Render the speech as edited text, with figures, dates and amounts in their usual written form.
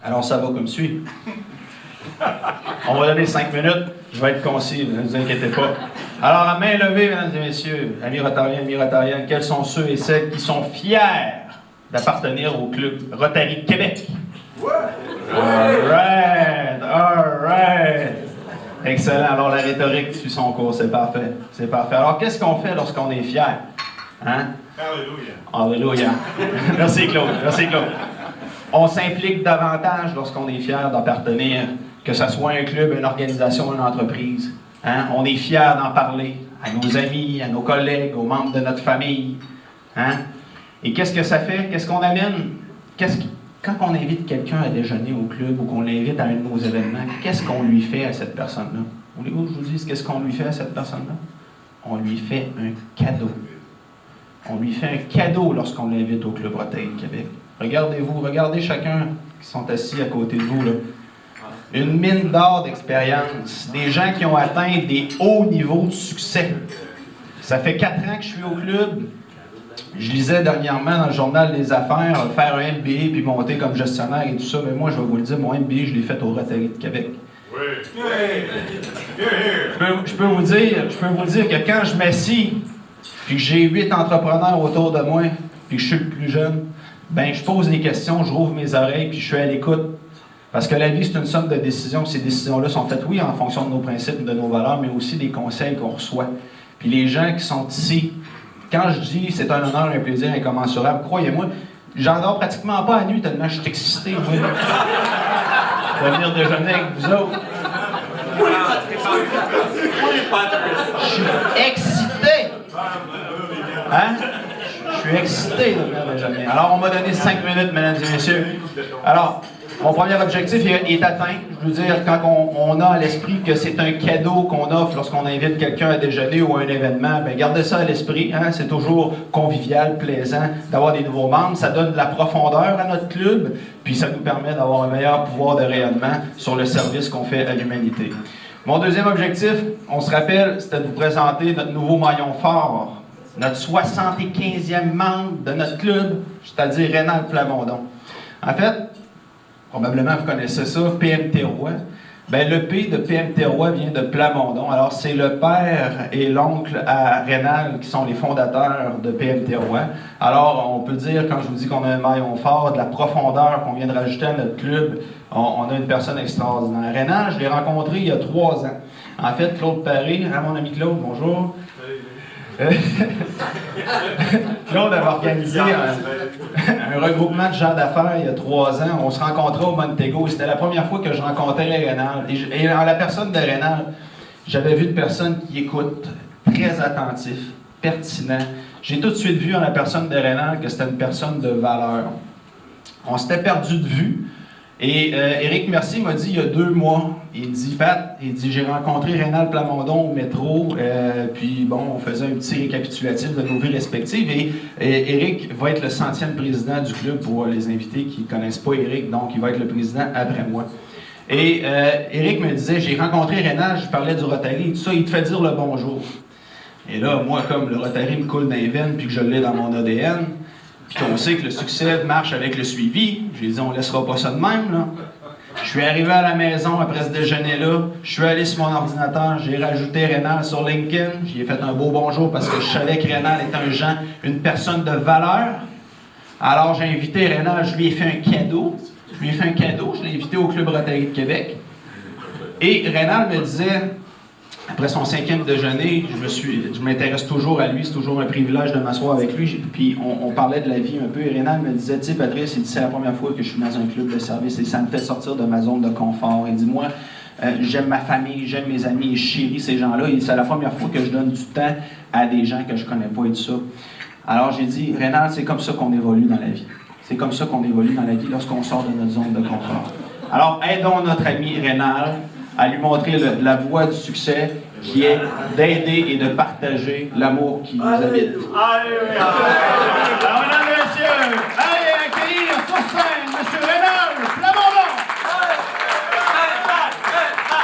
Alors, ça va comme suit. On va donner 5 minutes. Je vais être concis, ne vous inquiétez pas. Alors, à main levée, mesdames et messieurs, amis rotariennes, quels sont ceux et celles qui sont fiers d'appartenir au club Rotary de Québec? All right. Excellent. Alors, la rhétorique suit son cours, c'est parfait. C'est parfait. Alors, qu'est-ce qu'on fait lorsqu'on est fier? Hein? Alléluia. Merci, Claude. On s'implique davantage lorsqu'on est fier d'appartenir, que ce soit un club, une organisation, une entreprise. Hein? On est fier d'en parler à nos amis, à nos collègues, aux membres de notre famille. Hein? Et qu'est-ce que ça fait? Qu'est-ce qu'on amène? Quand on invite quelqu'un à déjeuner au club ou qu'on l'invite à un de nos événements, qu'est-ce qu'on lui fait à cette personne-là? Voulez-vous que je vous dise qu'est-ce qu'on lui fait à cette personne-là? On lui fait un cadeau. On lui fait un cadeau lorsqu'on l'invite au Club Rotary de Québec. Regardez chacun qui sont assis à côté de vous, là. Une mine d'or d'expérience, des gens qui ont atteint des hauts niveaux de succès. Ça fait 4 ans que je suis au club. Je lisais dernièrement dans le journal des affaires, faire un MBA puis monter comme gestionnaire et tout ça, mais moi, je vais vous le dire, mon MBA, je l'ai fait au Rotary de Québec. Je peux vous dire que quand je m'assis, puis que j'ai 8 entrepreneurs autour de moi, puis que je suis le plus jeune, ben je pose des questions, je rouvre mes oreilles, puis je suis à l'écoute. Parce que la vie, c'est une somme de décisions. Ces décisions-là sont faites, oui, en fonction de nos principes, de nos valeurs, mais aussi des conseils qu'on reçoit. Puis les gens qui sont ici, quand je dis c'est un honneur, un plaisir incommensurable, croyez-moi, j'en dors pratiquement pas la nuit tellement je suis excité, moi, de venir déjeuner avec vous autres. Je suis excité. Hein? Je suis excité de venir déjeuner. Alors, on m'a donné 5 minutes, mesdames et messieurs. Alors, mon premier objectif est atteint. Je veux dire, quand on a à l'esprit que c'est un cadeau qu'on offre lorsqu'on invite quelqu'un à déjeuner ou à un événement, bien, gardez ça à l'esprit. Hein? C'est toujours convivial, plaisant d'avoir des nouveaux membres. Ça donne de la profondeur à notre club, puis ça nous permet d'avoir un meilleur pouvoir de rayonnement sur le service qu'on fait à l'humanité. Mon deuxième objectif, on se rappelle, c'était de vous présenter notre nouveau maillon fort, notre 75e membre de notre club, c'est-à-dire Rénal Plamondon. En fait, probablement vous connaissez ça, PMT Roy. Ben, le P de PMT Roy vient de Plamondon. Alors, c'est le père et l'oncle à Rénal qui sont les fondateurs de PMT Roy. Alors, on peut dire, quand je vous dis qu'on a un maillon fort, de la profondeur qu'on vient de rajouter à notre club, on a une personne extraordinaire. Rénal, je l'ai rencontré il y a 3 ans. En fait, Claude Paré, hein, mon ami Claude, bonjour. Claude avait organisé un regroupement de gens d'affaires il y a 3 ans. On se rencontrait au Montego. C'était la première fois que je rencontrais Rénal. Et en la personne de Rénal, j'avais vu une personne qui écoute, très attentif, pertinent. J'ai tout de suite vu en la personne de Rénal que c'était une personne de valeur. On s'était perdu de vue. Et Éric Mercier m'a dit il y a 2 mois, il dit Pat, j'ai rencontré Rénal Plamondon au métro, puis bon, on faisait un petit récapitulatif de nos vies respectives, et Éric va être le 100e président du club pour les invités qui ne connaissent pas Éric, donc il va être le président après moi. Et Éric me disait, j'ai rencontré Rénal, je parlais du Rotary et tout ça, il te fait dire le bonjour. Et là, moi, comme le Rotary me coule dans les veines, puis que je l'ai dans mon ADN, puis qu'on sait que le succès marche avec le suivi, j'ai dit, on laissera pas ça de même, là. Je suis arrivé à la maison après ce déjeuner-là, je suis allé sur mon ordinateur, j'ai rajouté Rénal sur LinkedIn, j'y ai fait un beau bonjour parce que je savais que Rénal était une personne de valeur. Alors j'ai invité Rénal, je lui ai fait un cadeau, je l'ai invité au Club Rotary de Québec. Et Rénal me disait, après son 5e déjeuner, je m'intéresse toujours à lui, c'est toujours un privilège de m'asseoir avec lui. Puis on parlait de la vie un peu. Et Rénal me disait, tu sais, Patrice, c'est la première fois que je suis dans un club de service et ça me fait sortir de ma zone de confort. Il dit, moi, j'aime ma famille, j'aime mes amis, et je chéris ces gens-là. Et c'est la première fois que je donne du temps à des gens que je connais pas et tout ça. Alors j'ai dit, Rénal, c'est comme ça qu'on évolue dans la vie. C'est comme ça qu'on évolue dans la vie lorsqu'on sort de notre zone de confort. Alors aidons notre ami Rénal à lui montrer la voie du succès qui est d'aider et de partager l'amour qui nous habite. Alléluia! Alors, mesdames et messieurs, allez accueillir sur scène